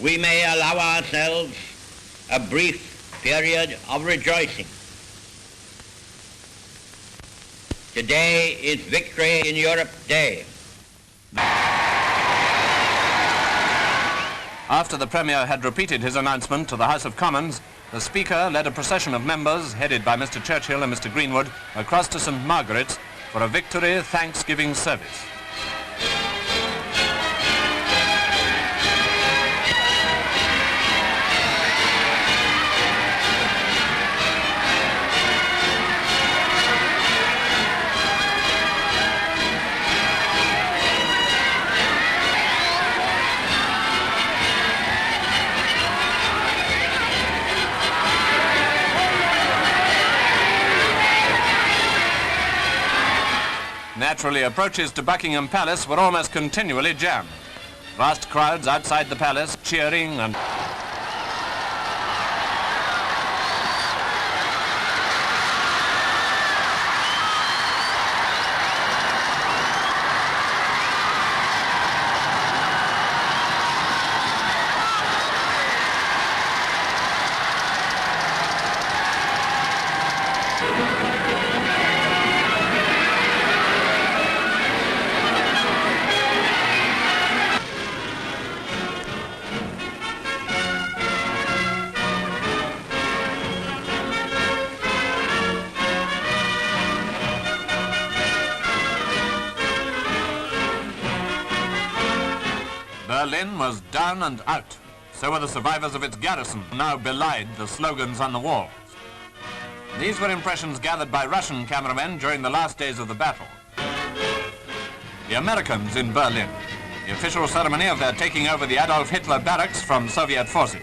we may allow ourselves a brief period of rejoicing. Today is Victory in Europe Day. After the Premier had repeated his announcement to the House of Commons, the Speaker led a procession of members, headed by Mr. Churchill and Mr. Greenwood, across to St. Margaret's for a Victory Thanksgiving service. Naturally, approaches to Buckingham Palace were almost continually jammed. Vast crowds outside the palace cheering and... Berlin was down and out. So were the survivors of its garrison, who now belied the slogans on the walls. These were impressions gathered by Russian cameramen during the last days of the battle. The Americans in Berlin, the official ceremony of their taking over the Adolf Hitler barracks from Soviet forces.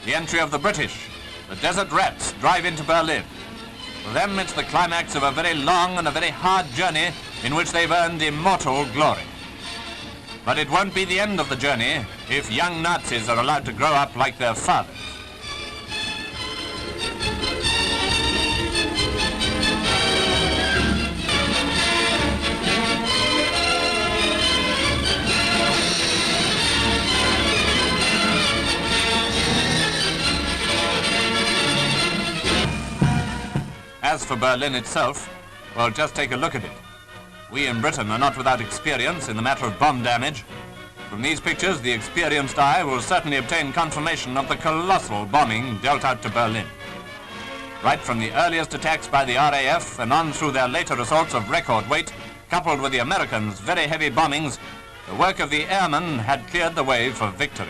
The entry of the British, the desert rats, drive into Berlin. For them, it's the climax of a very long and a very hard journey in which they've earned immortal glory. But it won't be the end of the journey if young Nazis are allowed to grow up like their fathers. As for Berlin itself, well, just take a look at it. We in Britain are not without experience in the matter of bomb damage. From these pictures, the experienced eye will certainly obtain confirmation of the colossal bombing dealt out to Berlin. Right from the earliest attacks by the RAF and on through their later assaults of record weight, coupled with the Americans' very heavy bombings, the work of the airmen had cleared the way for victory.